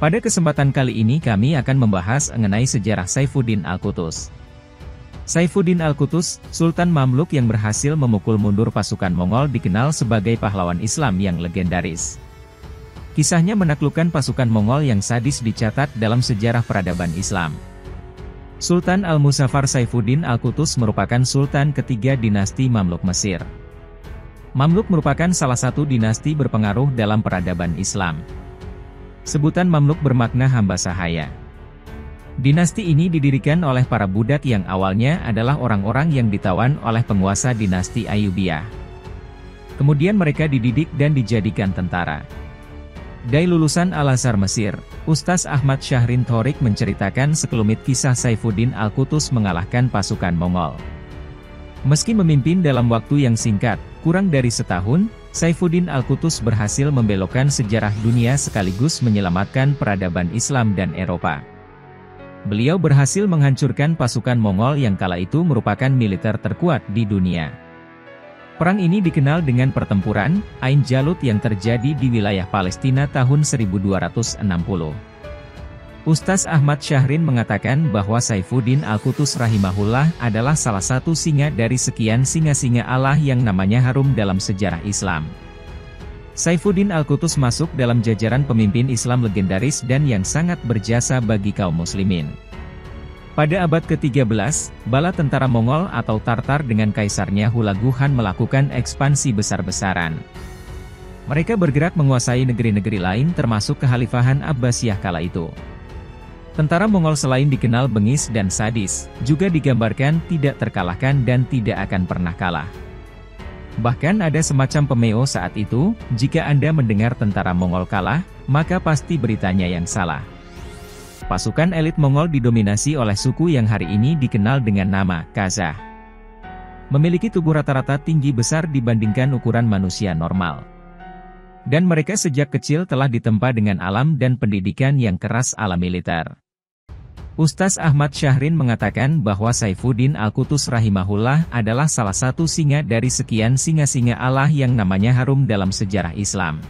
Pada kesempatan kali ini kami akan membahas mengenai sejarah Saifuddin Al-Qutuz. Saifuddin Al-Qutuz, Sultan Mamluk yang berhasil memukul mundur pasukan Mongol, dikenal sebagai pahlawan Islam yang legendaris. Kisahnya menaklukkan pasukan Mongol yang sadis dicatat dalam sejarah peradaban Islam. Sultan Al-Muzaffar Saifuddin Al-Qutuz merupakan sultan ketiga dinasti Mamluk Mesir. Mamluk merupakan salah satu dinasti berpengaruh dalam peradaban Islam. Sebutan Mamluk bermakna hamba sahaya. Dinasti ini didirikan oleh para budak yang awalnya adalah orang-orang yang ditawan oleh penguasa dinasti Ayyubiyah. Kemudian mereka dididik dan dijadikan tentara. Dari lulusan Al-Azhar Mesir, Ustaz Ahmad Syahrin Thorik menceritakan sekelumit kisah Saifuddin Al-Qutuz mengalahkan pasukan Mongol. Meski memimpin dalam waktu yang singkat, kurang dari setahun, Saifuddin Al-Qutuz berhasil membelokkan sejarah dunia sekaligus menyelamatkan peradaban Islam dan Eropa. Beliau berhasil menghancurkan pasukan Mongol yang kala itu merupakan militer terkuat di dunia. Perang ini dikenal dengan pertempuran Ain Jalut yang terjadi di wilayah Palestina tahun 1260. Ustaz Ahmad Syahrin mengatakan bahwa Saifuddin Al-Qutuz rahimahullah adalah salah satu singa dari sekian singa-singa Allah yang namanya harum dalam sejarah Islam. Saifuddin Al-Qutuz masuk dalam jajaran pemimpin Islam legendaris dan yang sangat berjasa bagi kaum muslimin. Pada abad ke-13, bala tentara Mongol atau Tartar dengan kaisarnya Hulagu Khan melakukan ekspansi besar-besaran. Mereka bergerak menguasai negeri-negeri lain termasuk Kekhalifahan Abbasiyah kala itu. Tentara Mongol selain dikenal bengis dan sadis, juga digambarkan tidak terkalahkan dan tidak akan pernah kalah. Bahkan ada semacam pemeo saat itu, jika Anda mendengar tentara Mongol kalah, maka pasti beritanya yang salah. Pasukan elit Mongol didominasi oleh suku yang hari ini dikenal dengan nama Khazar. Memiliki tubuh rata-rata tinggi besar dibandingkan ukuran manusia normal. Dan mereka sejak kecil telah ditempa dengan alam dan pendidikan yang keras ala militer. Ustaz Ahmad Syahrin mengatakan bahwa Saifuddin Al-Qutuz rahimahullah adalah salah satu singa dari sekian singa-singa Allah yang namanya harum dalam sejarah Islam.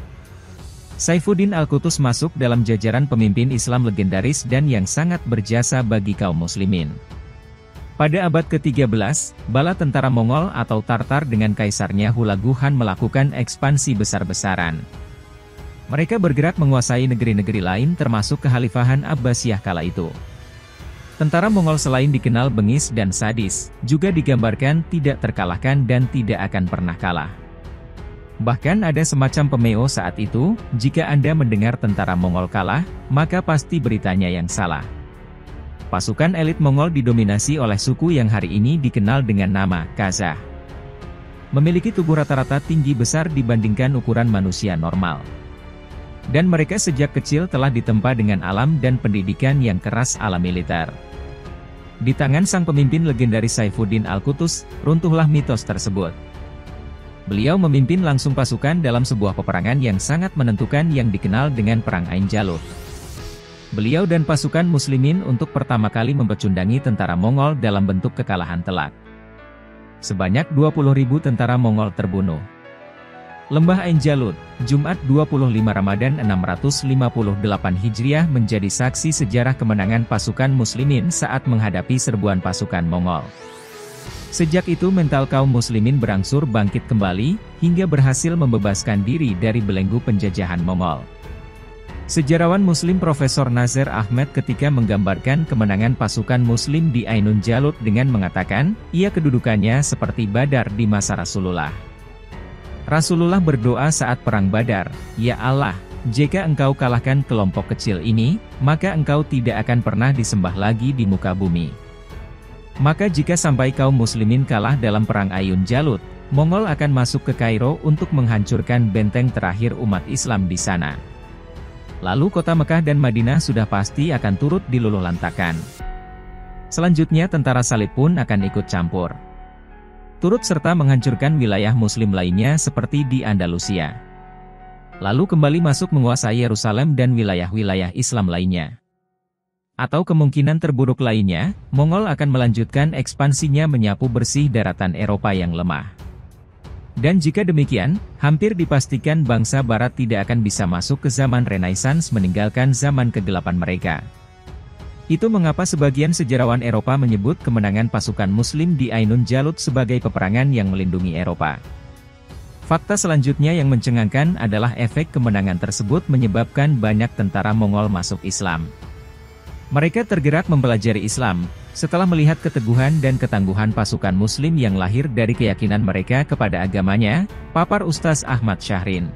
Saifuddin Al-Qutuz masuk dalam jajaran pemimpin Islam legendaris dan yang sangat berjasa bagi kaum muslimin. Pada abad ke-13, bala tentara Mongol atau Tartar dengan kaisarnya Hulagu Khan melakukan ekspansi besar-besaran. Mereka bergerak menguasai negeri-negeri lain termasuk Kekhalifahan Abbasiyah kala itu. Tentara Mongol selain dikenal bengis dan sadis, juga digambarkan tidak terkalahkan dan tidak akan pernah kalah. Bahkan ada semacam pemeo saat itu, jika Anda mendengar tentara Mongol kalah, maka pasti beritanya yang salah. Pasukan elit Mongol didominasi oleh suku yang hari ini dikenal dengan nama Khazar. Memiliki tubuh rata-rata tinggi besar dibandingkan ukuran manusia normal. Dan mereka sejak kecil telah ditempa dengan alam dan pendidikan yang keras ala militer. Di tangan sang pemimpin legendaris Saifuddin Al-Qutuz, runtuhlah mitos tersebut. Beliau memimpin langsung pasukan dalam sebuah peperangan yang sangat menentukan yang dikenal dengan Perang Ain Jalut. Beliau dan pasukan muslimin untuk pertama kali mempecundangi tentara Mongol dalam bentuk kekalahan telak. Sebanyak 20.000 tentara Mongol terbunuh. Lembah Ain Jalut, Jumat 25 Ramadan 658 Hijriah menjadi saksi sejarah kemenangan pasukan muslimin saat menghadapi serbuan pasukan Mongol. Sejak itu mental kaum muslimin berangsur bangkit kembali, hingga berhasil membebaskan diri dari belenggu penjajahan Mongol. Sejarawan Muslim Profesor Nazar Ahmad ketika menggambarkan kemenangan pasukan Muslim di Ainun Jalut dengan mengatakan, ia kedudukannya seperti Badar di masa Rasulullah. Rasulullah berdoa saat perang Badar, "Ya Allah, jika engkau kalahkan kelompok kecil ini, maka engkau tidak akan pernah disembah lagi di muka bumi." Maka jika sampai kaum muslimin kalah dalam perang Ainun Jalut, Mongol akan masuk ke Kairo untuk menghancurkan benteng terakhir umat Islam di sana. Lalu kota Mekah dan Madinah sudah pasti akan turut diluluhlantakan. Selanjutnya tentara salib pun akan ikut campur. Turut serta menghancurkan wilayah muslim lainnya seperti di Andalusia. Lalu kembali masuk menguasai Yerusalem dan wilayah-wilayah Islam lainnya. Atau kemungkinan terburuk lainnya, Mongol akan melanjutkan ekspansinya menyapu bersih daratan Eropa yang lemah. Dan jika demikian, hampir dipastikan bangsa Barat tidak akan bisa masuk ke zaman Renaissance meninggalkan zaman kegelapan mereka. Itu mengapa sebagian sejarawan Eropa menyebut kemenangan pasukan Muslim di Ainun Jalut sebagai peperangan yang melindungi Eropa. Fakta selanjutnya yang mencengangkan adalah efek kemenangan tersebut menyebabkan banyak tentara Mongol masuk Islam. Mereka tergerak mempelajari Islam, setelah melihat keteguhan dan ketangguhan pasukan Muslim yang lahir dari keyakinan mereka kepada agamanya, papar Ustaz Ahmad Syahrin.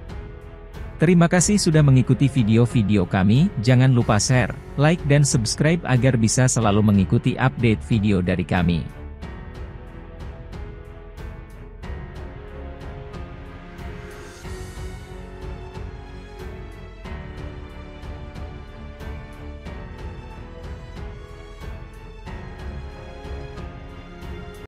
Terima kasih sudah mengikuti video-video kami, jangan lupa share, like dan subscribe agar bisa selalu mengikuti update video dari kami.